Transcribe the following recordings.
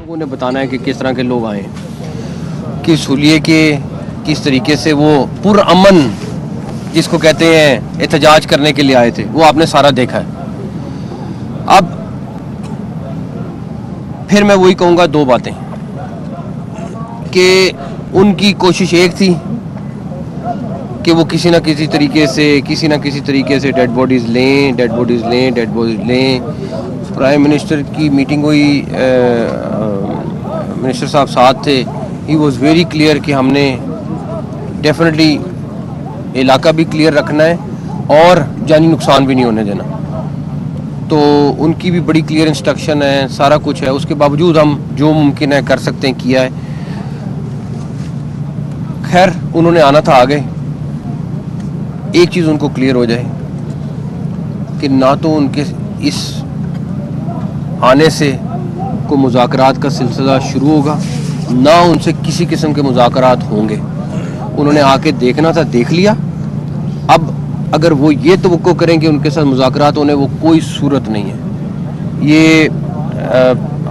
लोगों ने बताना है कि किस तरह के लोग आए, किस हुलिये के, किस तरीके से वो पुरअमन जिसको कहते हैं एहतजाज करने के लिए आए थे, वो आपने सारा देखा है। अब फिर मैं वही कहूँगा दो बातें, कि उनकी कोशिश एक थी कि वो किसी ना किसी तरीके से डेड बॉडीज़ लें। प्राइम मिनिस्टर की मीटिंग हुई, मिनिस्टर साहब साथ थे। ही वॉज वेरी क्लियर कि हमने डेफिनेटली इलाका भी क्लियर रखना है और जानी नुकसान भी नहीं होने देना। तो उनकी भी बड़ी क्लियर इंस्ट्रक्शन है, सारा कुछ है। उसके बावजूद हम जो मुमकिन है कर सकते हैं किया है। खैर उन्होंने आना था, आ गए। एक चीज़ उनको क्लियर हो जाए कि ना तो उनके इस आने से कोई मुज़ाकरात का सिलसिला शुरू होगा, ना उनसे किसी किस्म के मुज़ाकरात होंगे। उन्होंने आके देखना था, देख लिया। अब अगर वो ये तवक्को करें कि उनके साथ मुज़ाकरात होने, वो कोई सूरत नहीं है। ये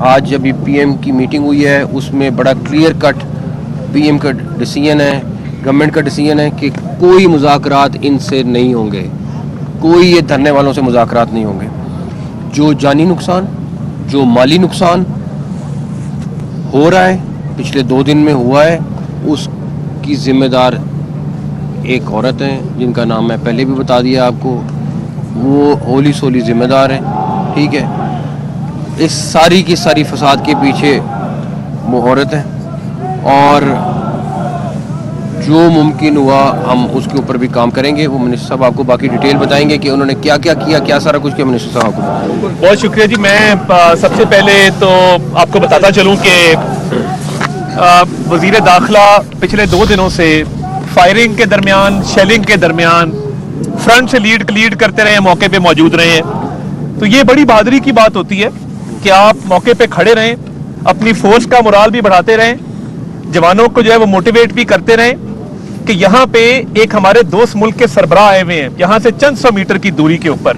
आज अभी पीएम की मीटिंग हुई है, उसमें बड़ा क्लियर कट पीएम का डिसीजन है, गवर्नमेंट का डिसीजन है कि कोई मुज़ाकरात इनसे नहीं होंगे, कोई ये धरने वालों से मुज़ाकरात नहीं होंगे। जो जानी नुकसान, जो माली नुकसान हो रहा है, पिछले 2 दिन में हुआ है, उसकी ज़िम्मेदार एक औरत है जिनका नाम मैं पहले भी बता दिया आपको। वो होली सोली ज़िम्मेदार है, ठीक है। इस सारी की सारी फसाद के पीछे वो औरत है, और जो मुमकिन हुआ हम उसके ऊपर भी काम करेंगे। वो मिनिस्टर साहब आपको बाकी डिटेल बताएंगे कि उन्होंने क्या क्या किया, क्या सारा कुछ किया। मिनिस्टर साहब आपको बहुत शुक्रिया जी। मैं सबसे पहले तो आपको बताता चलूं कि वज़ीर दाखिला पिछले 2 दिनों से फायरिंग के दरमियान, शेलिंग के दरमियान फ्रंट से लीड करते रहे, मौके पे मौजूद रहे हैं। तो ये बड़ी बहादुरी की बात होती है कि आप मौके पे खड़े रहें, अपनी फोर्स का मोराल भी बढ़ाते रहें, जवानों को जो है वो मोटिवेट भी करते रहें कि यहाँ पे एक हमारे दोस्त मुल्क के सरबराह आए हुए हैं, यहाँ से चंद 100 मीटर की दूरी के ऊपर।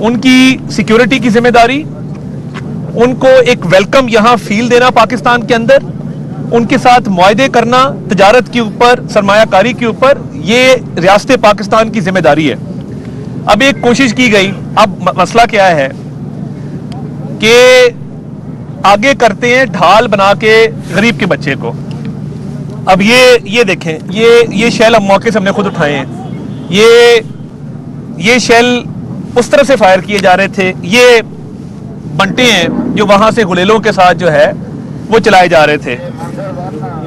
उनकी सिक्योरिटी की जिम्मेदारी, उनको एक वेलकम यहाँ फील देना पाकिस्तान के अंदर, उनके साथ मुआहदे करना तजारत के ऊपर, सरमायाकारी के ऊपर, ये रियासत पाकिस्तान की जिम्मेदारी है। अब एक कोशिश की गई, अब मसला क्या है कि आगे करते हैं ढाल बना के गरीब के बच्चे को। अब ये देखें, ये शेल हम मौके से हमने खुद उठाए हैं। ये शेल उस तरफ से फायर किए जा रहे थे, ये बंटे हैं जो वहां से गुलेलों के साथ जो है वो चलाए जा रहे थे।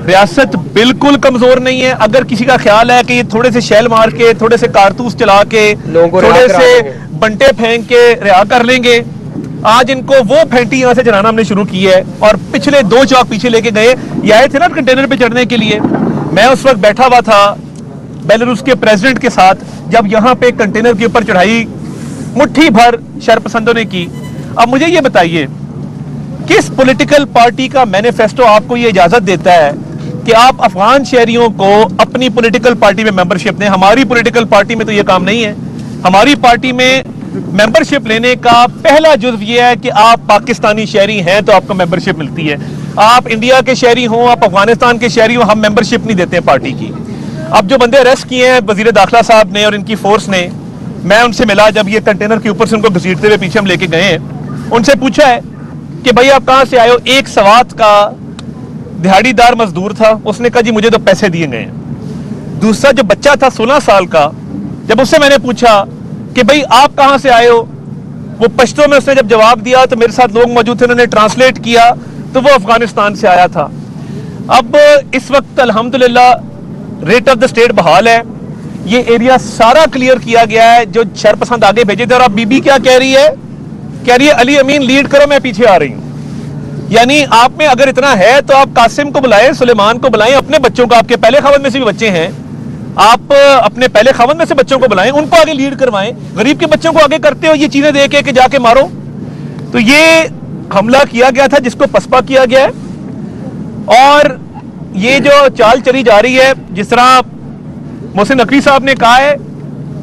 रियासत बिल्कुल कमजोर नहीं है। अगर किसी का ख्याल है कि ये थोड़े से शेल मार के, थोड़े से कारतूस चला के, थोड़े से बंटे फेंक के रिहा कर लेंगे, आज इनको वो फैंटी यहां से चलाना हमने शुरू की है। और पिछले 2 चौक पीछे लेके गए, ये आए थे ना कंटेनर पे चढ़ने के लिए। मैं उस वक्त बैठा हुआ था बेलारूस के प्रेसिडेंट के साथ, जब यहां पे कंटेनर के ऊपर चढ़ाई मुट्ठी भर शरपसंदों ने की। अब मुझे ये बताइए, किस पॉलिटिकल पार्टी का मैनिफेस्टो आपको ये इजाजत देता है कि आप अफगान शहरियों को अपनी पॉलिटिकल पार्टी में मेंबरशिप दें? हमारी पॉलिटिकल पार्टी में तो ये काम नहीं है। हमारी पार्टी में मेंबरशिप लेने का पहला जुज़्व ये है कि आप पाकिस्तानी शहरी हैं तो आपको मेंबरशिप मिलती है। आप इंडिया के शहरी हों, आप अफगानिस्तान के शहरी हों, हम मेंबरशिप नहीं देते हैं पार्टी की। अब जो बंदे अरेस्ट किए हैं वज़ीर दाखिला साहब ने और इनकी फोर्स ने, मैं उनसे मिला जब ये कंटेनर के ऊपर से उनको घसीटते हुए पीछे हम लेके गए हैं। उनसे पूछा है कि भाई आप कहाँ से आए हो? एक सवात का दिहाड़ीदार मजदूर था, उसने कहा जी मुझे तो पैसे दिए गए हैं। दूसरा जो बच्चा था 16 साल का, जब उससे मैंने पूछा कि भाई आप कहां से आए हो, वो पश्तो में उसने जब जवाब दिया तो मेरे साथ लोग मौजूद थे, उन्होंने ट्रांसलेट किया तो वो अफगानिस्तान से आया था। अब इस वक्त अल्हम्दुलिल्लाह रेट ऑफ द स्टेट बहाल है, ये एरिया सारा क्लियर किया गया है। जो शरपसंद आगे भेजे थे, और अब बीबी क्या कह रही है? कह रही है अली अमीन लीड करो, मैं पीछे आ रही हूं। यानी आप में अगर इतना है तो आप कासिम को बुलाएं, सुलेमान को बुलाएं, अपने बच्चों को, आपके पहले खावन में से भी बच्चे हैं, आप अपने पहले खावन में से बच्चों को बुलाएं, उनको आगे लीड करवाएं। गरीब के बच्चों को आगे करते हो ये चीजें दे के जाके मारो। तो ये हमला किया गया था जिसको पसपा किया गया है। और ये जो चाल चली जा रही है, जिस तरह मोहसिन नकवी साहब ने कहा है,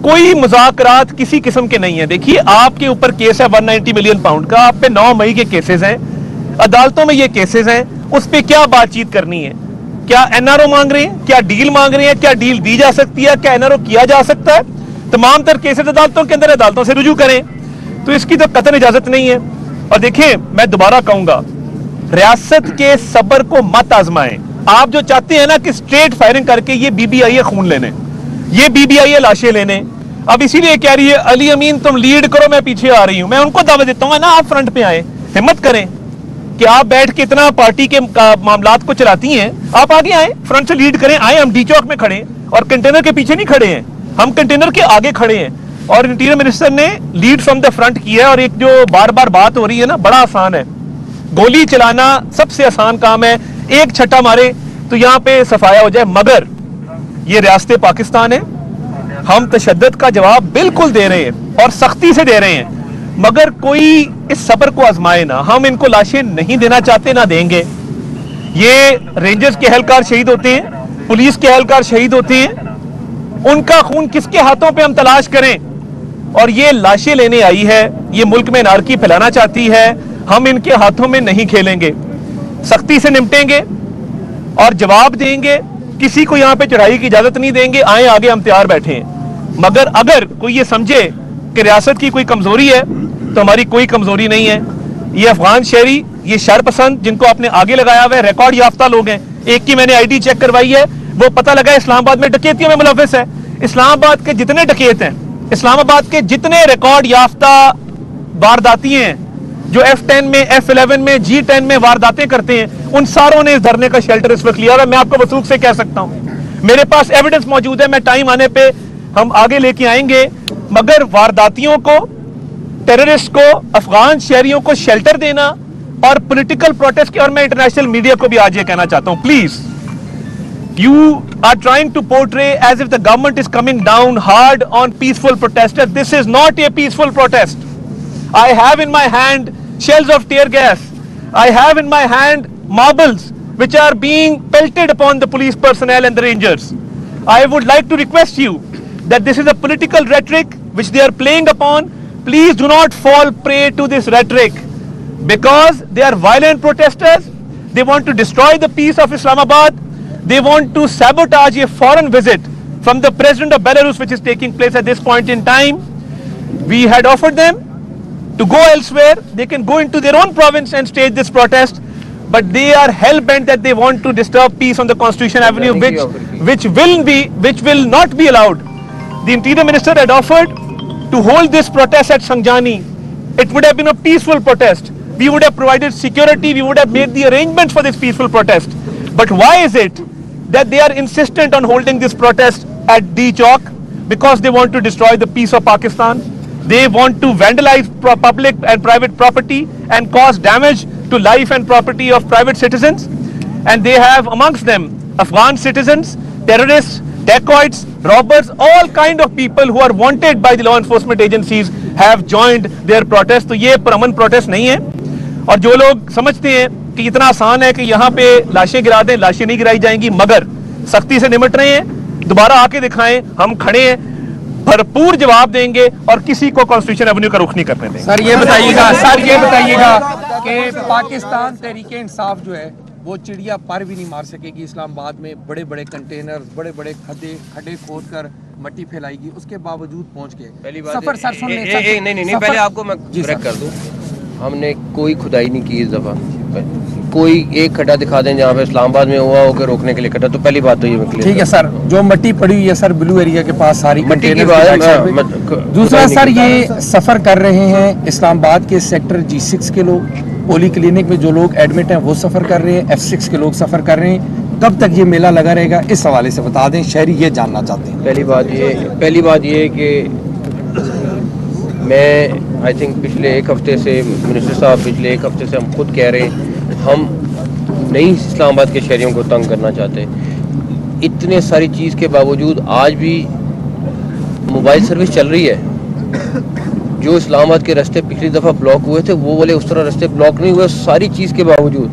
कोई मुज़ाकरात किसी किस्म के नहीं है। देखिए आपके ऊपर केस है 190 मिलियन पाउंड का, आप पे 9 मई के केसेस हैं। अदालतों में ये केसेस हैं, उस पर क्या बातचीत करनी है? क्या एनआरओ मांग रहे हैं? क्या डील मांग रहे हैं? क्या डील दी जा सकती है? क्या एनआरओ किया जा सकता है? तमाम तर केसेस अदालतों के अंदर, अदालतों से रुजू करें। तो इसकी तो कतई इजाजत नहीं है। और देखिए, मैं दोबारा कहूंगा, रियासत के सब्र को मत आजमाएं। आप जो चाहते हैं ना कि स्ट्रेट फायरिंग करके ये बीबीआई खून लेने, ये बीबीआई लाशें लेने, अब इसीलिए कह रही है अली अमीन तुम लीड करो, मैं पीछे आ रही हूं। मैं उनको दावा देता हूं ना, आप फ्रंट पे आए, हिम्मत करें कि आप बैठ के इतना पार्टी के मामलात को चलाती हैं, आप आगे आए, फ्रंट से लीड करें। आए, हम डी चौक में खड़े हैं और कंटेनर के पीछे नहीं खड़े हैं, हम कंटेनर के आगे खड़े हैं। और इंटीरियर मिनिस्टर ने लीड फ्रॉम द फ्रंट किया है। और एक जो बार बार बात हो रही है ना, बड़ा आसान है, गोली चलाना सबसे आसान काम है, एक छट्टा मारे तो यहां पे सफाया हो जाए। मगर ये रियासत पाकिस्तान है, हम तशद्दुद का जवाब बिल्कुल दे रहे हैं और सख्ती से दे रहे हैं, मगर कोई इस सब्र को आजमाए ना। हम इनको लाशें नहीं देना चाहते, ना देंगे। ये रेंजर्स के एहलकार शहीद होते हैं, पुलिस के एहलकार शहीद होते हैं, उनका खून किसके हाथों पे हम तलाश करें? और ये लाशें लेने आई है, ये मुल्क में नारकी फैलाना चाहती है। हम इनके हाथों में नहीं खेलेंगे, सख्ती से निपटेंगे और जवाब देंगे। किसी को यहां पे चढ़ाई की इजाजत नहीं देंगे। आए आगे, हम तैयार बैठे हैं। मगर अगर कोई ये समझे कि रियासत की कोई कमजोरी है, तो हमारी कोई कमजोरी नहीं है। ये अफगान शहरी, ये शरपसंद जिनको आपने आगे लगाया हुआ है, रिकॉर्ड याफ्ता लोग हैं। एक की मैंने आईडी चेक करवाई है, वो पता लगा इस्लामाबाद में डकैतियों में मुलविस है। इस्लामाबाद के जितने डकैत हैं, इस्लामाबाद के जितने रिकॉर्ड याफ्ता वारदाती हैं, जो F10 में, F11 में, G10 में वारदातें करते हैं, उन सारों ने इस धरने का शेल्टर इस वक्त लिया। और मैं आपको वसूख से कह सकता हूं, मेरे पास एविडेंस मौजूद है, मैं टाइम आने पे हम आगे लेके आएंगे। मगर वारदातियों को, टेररिस्ट को, अफगान शहरियों को शेल्टर देना और पॉलिटिकल प्रोटेस्ट की, और मैं इंटरनेशनल मीडिया को भी आज ये कहना चाहता हूं, please, you are trying to portray as if the government is coming down hard on peaceful protesters. This is not a peaceful protest. I have in my hand shells of tear gas. I have in my hand marbles which are being pelted upon the police personnel and the rangers. I would like to request you that this is a political rhetoric which they are playing upon. Please do not fall prey to this rhetoric, because they are violent protesters. They want to destroy the peace of Islamabad. They want to sabotage a foreign visit from the president of Belarus, which is taking place at this point in time. We had offered them to go elsewhere. They can go into their own province and stage this protest, but they are hell-bent that they want to disturb peace on the Constitution Avenue, which will not be allowed. The Interior Minister had offered to hold this protest at Sangjani. It would have been a peaceful protest. We would have provided security. We would have made the arrangements for this peaceful protest. But why is it that they are insistent on holding this protest at D Chowk? Because they want to destroy the peace of Pakistan. They want to vandalize public and private property and cause damage to life and property of private citizens. And they have amongst them Afghan citizens, terrorists, dacoits, robbers, all kind of people who are wanted by the law enforcement agencies have joined their protest. तो ये परअमन protest नहीं है। और जो लोग समझते हैं कि इतना आसान है कि यहाँ पे लाशें गिरा दें, लाशें नहीं गिराई जाएंगी, मगर सख्ती से निपट रहे हैं। दोबारा आके दिखाएं, हम खड़े हैं, भरपूर जवाब देंगे और किसी को कॉन्स्टिट्यूशन एवेन्यू का रुख नहीं करने देंगे। सर ये बताइएगा कि पाकिस्तान तहरीके इंसाफ जो है वो चिड़िया पर भी नहीं मार सकेगी। इस्लामाबाद में बड़े बड़े कंटेनर, बड़े बड़े खड्डे खोद कर मट्टी फैलाएगी, उसके बावजूद पहुंच के पहली बात सफर सर सुन नहीं, पहले आपको मैं ब्रेक कर दूं। हमने कोई खुदाई नहीं की इस दफा। कोई एक खड्डा दिखा दें जहाँ पे इस्लामाबाद में हुआ होकर रोकने के लिए खड्डा, तो पहली बात तो ये ठीक है सर। जो मट्टी पड़ी हुई है सर ब्लू एरिया के पास, सारी मट्टी की बात है। दूसरा सर, ये सफर कर रहे हैं इस्लामाबाद के सेक्टर G6 के लोग, पोली क्लिनिक में जो लोग एडमिट हैं वो सफर कर रहे हैं, F6 के लोग सफर कर रहे हैं। कब तक ये मेला लगा रहेगा, इस हवाले से बता दें, शहरी ये जानना चाहते हैं। पहली बात ये कि मैं आई थिंक पिछले एक हफ्ते से मिनिस्टर साहब, पिछले एक हफ्ते से हम खुद कह रहे हैं, हम नहीं इस्लामाबाद के शहरियों को तंग करना चाहते। इतने सारी चीज़ के बावजूद आज भी मोबाइल सर्विस चल रही है। जो इस्लामाबाद के रास्ते पिछली दफ़ा ब्लॉक हुए थे, वो वाले उस तरह रास्ते ब्लॉक नहीं हुए। सारी चीज़ के बावजूद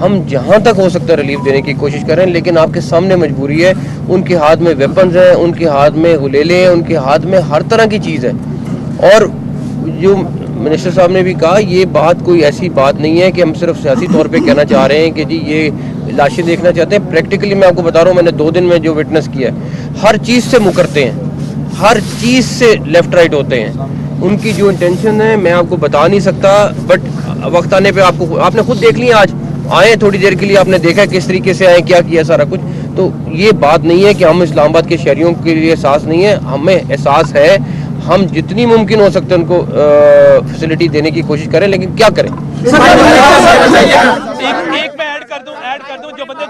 हम जहाँ तक हो सकता है रिलीफ देने की कोशिश कर रहे हैं, लेकिन आपके सामने मजबूरी है। उनके हाथ में वेपन्स हैं, उनके हाथ में गुलेले हैं, उनके हाथ में हर तरह की चीज़ है। और जो मिनिस्टर साहब ने भी कहा, ये बात कोई ऐसी बात नहीं है कि हम सिर्फ सियासी तौर पे कहना चाह रहे हैं कि जी ये लाशें देखना चाहते हैं। प्रैक्टिकली मैं आपको बता रहा हूँ, मैंने 2 दिन में जो विटनेस किया है, हर चीज़ से मुकरते हैं, हर चीज़ से लेफ्ट राइट होते हैं। उनकी जो इंटेंशन है मैं आपको बता नहीं सकता, बट वक्त आने पे आपने खुद देख लिया, आज आए थोड़ी देर के लिए, आपने देखा किस तरीके से आए, क्या किया सारा कुछ। तो ये बात नहीं है कि हम इस्लामाबाद के शहरियों के लिए एहसास नहीं है, हमें एहसास है। हम जितनी मुमकिन हो सकता है उनको फैसिलिटी देने की कोशिश करें, लेकिन क्या करें। एक मैं ऐड कर दूं, जो बंदे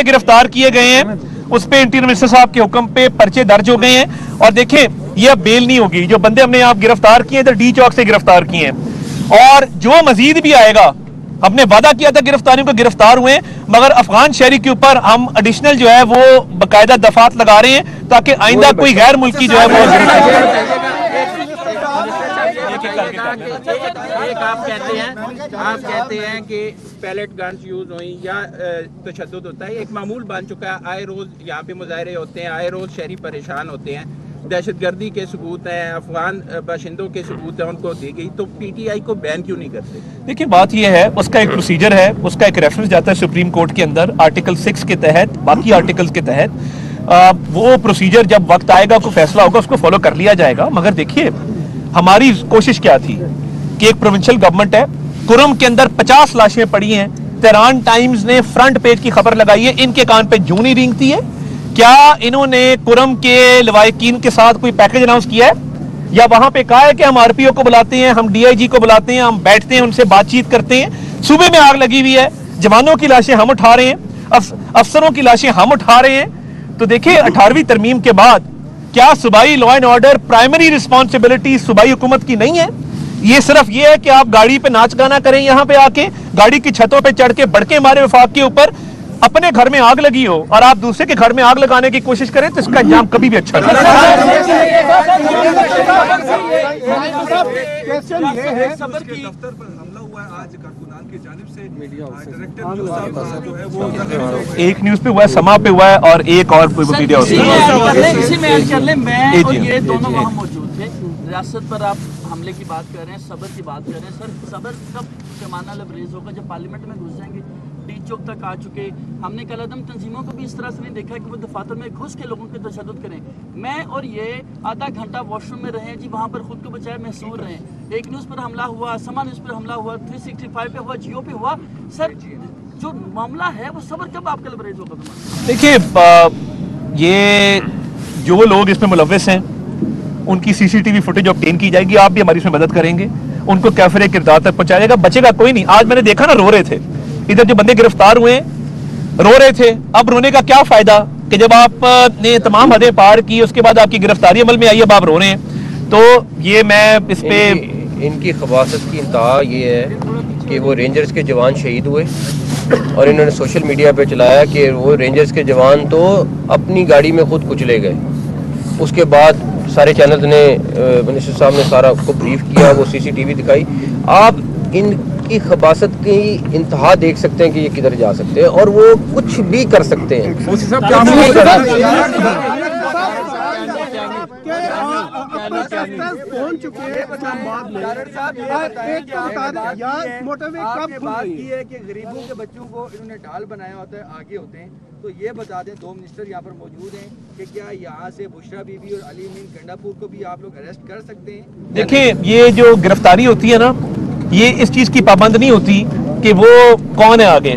गिरफ्तार किए गए हैं उस पे इंटीरियर मिनिस्टर साहब के हुक्म पे पर्चे दर्ज हो गए हैं। और देखें, ये अब बेल नहीं होगी। जो बंदे हमने आप गिरफ्तार किए इधर डी चौक से गिरफ्तार किए हैं, और जो मजीद भी आएगा, हमने वादा किया था गिरफ्तारियों को, गिरफ्तार हुए, मगर अफगान शहरी के ऊपर हम एडिशनल जो है वो बाकायदा दफात लगा रहे हैं ताकि आइंदा कोई गैर मुल्की जो है वो आप कहते हैं कि पैलेट गन्स यूज हुई या तशद्दुद होता है, एक मामूल बन चुका है। आए रोज यहाँ पे मुजाहरे होते हैं, आए रोज शहरी परेशान होते हैं, दहशतगर्दी के सबूत हैं, अफगान बाशिंदों के सबूत हैं, उनको दी गई। तो पीटीआई को बैन क्यों नहीं करते? देखिए, बात यह है, उसका एक प्रोसीजर है, उसका एक रेफरेंस जाता है सुप्रीम कोर्ट के अंदर आर्टिकल 6 के तहत, बाकी आर्टिकल्स के तहत। वो प्रोसीजर जब वक्त आएगा, कोई फैसला होगा, उसको फॉलो कर लिया जाएगा। मगर देखिए, हमारी कोशिश क्या थी कि एक प्रोविंशियल गवर्नमेंट है, कुरम के अंदर 50 लाशें पड़ी हैं। तेहरान टाइम्स ने फ्रंट पेज की खबर लगाई है, इनके कान पे जूं नहीं रेंगती है। क्या इन्होंने कुरम के लवाहिकीन के साथ कोई पैकेज अनाउंस किया है, या वहां पे कहा है कि हम आरपीओ को बुलाते हैं, हम डीआईजी को बुलाते हैं, हम बैठते हैं, उनसे बातचीत करते हैं? सूबे में आग लगी हुई है, जवानों की लाशें हम उठा रहे हैं, अफसरों की लाशें हम उठा रहे हैं। तो देखिए, 18वीं तरमीम के बाद क्या सूबाई law and order primary responsibility सूबाई हुकूमत की नहीं है? ये सिर्फ ये है कि आप गाड़ी पे नाच गाना करें, यहां पे आके गाड़ी की छतों पे चढ़ के बड़के मारे वफाक के ऊपर, अपने घर में आग लगी हो और आप दूसरे के घर में आग लगाने की कोशिश करें, तो इसका अंजाम कभी भी अच्छा नहीं। एक न्यूज पे हुआ है, समा पे हुआ है, और एक और मीडिया ये दोनों वहाँ मौजूद थे। रियासत पर आप हमले की बात कर रहे हैं, सबर की बात कर रहे हैं। सर, सबर कब पैमाना लबरेज होगा? जब पार्लियामेंट में घुस जाएंगे, डी चौक तक आ चुके। हमने कलअदम तंजीमों को भी इस तरह से नहीं देखा कि वो दफातर में घुस के लोगों के तशद्दुद करें। मैं और ये आधा घंटा वॉशरूम में रहे जी, वहाँ पर खुद को बचाए महसूर रहे। एक न्यूज़ पर हमला हुआ, समा न्यूज़ पर हमला हुआ, 365 पे हुआ, जियो पे हुआ। सर, जो मामला है वो सबर कब आपका लबरेज होगा? देखिए, ये जो लोग इसमें मुलव्विस हैं उनकी सीसीटीवी फुटेज ऑब्टेन की जाएगी, आप भी हमारी इसमें मदद करेंगे, उनको कैफरे किरदार तक पहुंचाया जाएगा, बचेगा कोई नहीं। आज मैंने देखा ना, रो रहे थे इधर जो बंदे गिरफ्तार हुए, रो रहे थे। अब रोने का क्या फायदा कि जब आपने तमाम हदें पार की, उसके बाद आपकी गिरफ्तारी अमल में आई, अब आप रो रहे हैं। तो ये मैं इस पे इनकी खबासत की इंतहा ये है कि वो रेंजर्स के जवान शहीद हुए और इन्होंने सोशल मीडिया पे चलाया कि वो रेंजर्स के जवान तो अपनी गाड़ी में खुद कुचले गए। उसके बाद सारे चैनल्स ने, मिनिस्टर साहब ने सारा को ब्रीफ किया, वो सीसीटीवी दिखाई। आप इनकी खबासत की इंतहा देख सकते हैं कि ये किधर जा सकते हैं, और वो कुछ भी कर सकते हैं। पहुंच चुके हैं इस्लामाबाद में। बात की है कि गरीबों के बच्चों को इन्होंने ढाल बनाया होता है, आगे होते हैं। तो ये बता दें, 2 मिनिस्टर यहाँ पर मौजूद हैं, कि क्या यहाँ से बुशरा बीबी और अली अमीन गंडापुर को भी आप लोग अरेस्ट कर सकते हैं? देखिए, ये जो गिरफ्तारी होती है ना, ये इस चीज की पाबंद नहीं होती कि वो कौन है आगे।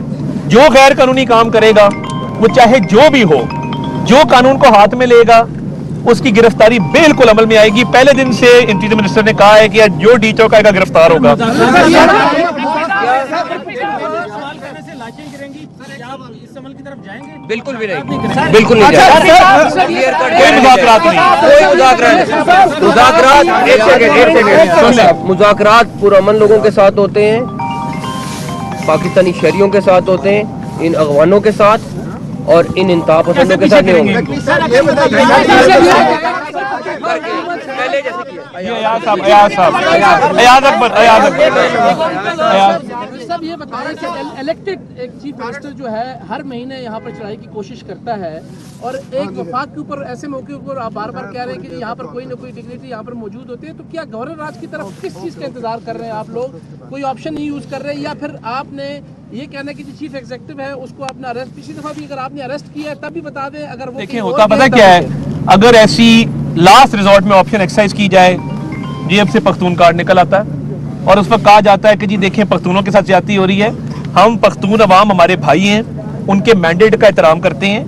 जो गैर कानूनी काम करेगा, वो चाहे जो भी हो, जो कानून को हाथ में लेगा, उसकी गिरफ्तारी बिल्कुल अमल में आएगी। पहले दिन से इंटीरियर मिनिस्टर ने कहा है कि जो डी चौक आएगा गिरफ्तार होगा। बिल्कुल भी नहीं, बिल्कुल नहीं जाएगा। कोई मुज़ाकरात नहीं, कोई मुज़ाकरात पुरअमन लोगों के साथ होते हैं, पाकिस्तानी शहरियों के साथ होते हैं, इन अगवानों के साथ और इन इंतहा पसंदों के साथ नहीं होंगे। अयाज साहब, अयाज अकबर। सब ये बताएं कि इलेक्टेड एक चीफ मिनिस्टर जो है हर महीने यहाँ पर चढ़ाई की कोशिश करता है और एक वफाक के ऊपर ऐसे मौके ऊपर आप बार बार कह रहे हैं कि यहाँ पर कोई ना कोई डिग्निटी यहाँ पर मौजूद होती है, तो क्या गवर्नर राज की तरफ किस चीज़ का इंतजार कर रहे हैं आप लोग? कोई ऑप्शन नहीं यूज कर रहे हैं या फिर आपने ये कहना है कि जो चीफ एग्जीक्यूटिव है उसको आपने अरेस्ट, पिछली दफा भी अगर आपने अरेस्ट किया है तब भी बता दें, अगर वो देखिए होता पता क्या है, अगर ऐसी लास्ट रिजॉर्ट में ऑप्शन एक्सरसाइज की जाए, जेब से पख्तून कार्ड निकल आता है और उस पर कहा जाता है कि जी देखें पख्तूनों के साथ ज्यादती हो रही है, हम पख्तून अवाम हमारे भाई हैं, उनके मैंडेट का एहतराम करते हैं,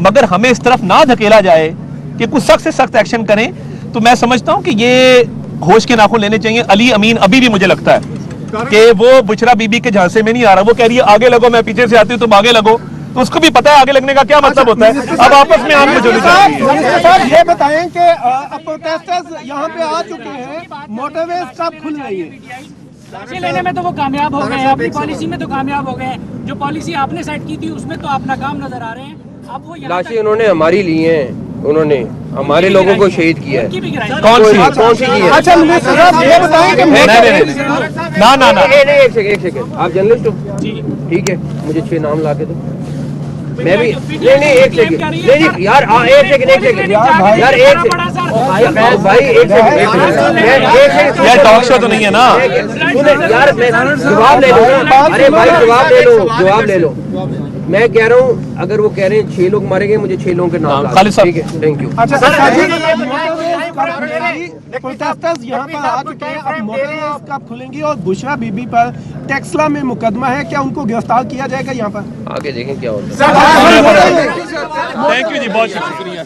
मगर हमें इस तरफ ना धकेला जाए कि कुछ सख्त से सख्त एक्शन करें। तो मैं समझता हूं कि ये होश के नाखून लेने चाहिए। अली अमीन अभी भी मुझे लगता है कि वो बुशरा बीबी के झांसे में नहीं आ रहा, वो कह रही है आगे लगो, मैं पीछे से आती हूँ तुम आगे लगो, तो उसको भी पता है आगे लगने का क्या मतलब होता है। अब आपस में आग में ये बताएं कि प्रोटेस्टर्स यहाँ पे आ चुके हैं, मोटरवे कब खुल रही है? लेने में तो वो कामयाब हो गए हैं, अपनी पॉलिसी में तो कामयाब हो गए हैं, जो पॉलिसी आपने सेट की थी उसमें तो आप नाकाम नजर आ रहे हैं। अब वो लाशें उन्होंने हमारी ली हैं, उन्होंने हमारे लोगों को शहीद किया है। कौन सी की है? अच्छा ये बताएं कि ना एक सेकंड, आप जर्नलिस्ट हो? ठीक है, मुझे 6 नाम ला के दो। मैं भी नहीं एक सेकंड, नहीं यार एक सेकंड यार एक सेकंड यार टॉक शो तो नहीं है ना यार, मैं जवाब ले लो ना। अरे भाई जवाब ले लो। मैं कह रहा हूँ अगर वो कह रहे हैं 6 लोग मारे गए, मुझे 6 लोगों के नाम खालिद साहब। ठीक है, थैंक यू। अच्छा प्रोटेस्टर्स यहाँ पर आ चुके हैं, अब मोटरवेज कब खुलेंगी और बुशरा बीबी पर टेक्सला में मुकदमा है, क्या उनको गिरफ्तार किया जाएगा यहाँ पर? आगे देखें क्या होता है। थैंक यू जी, बहुत शुक्रिया।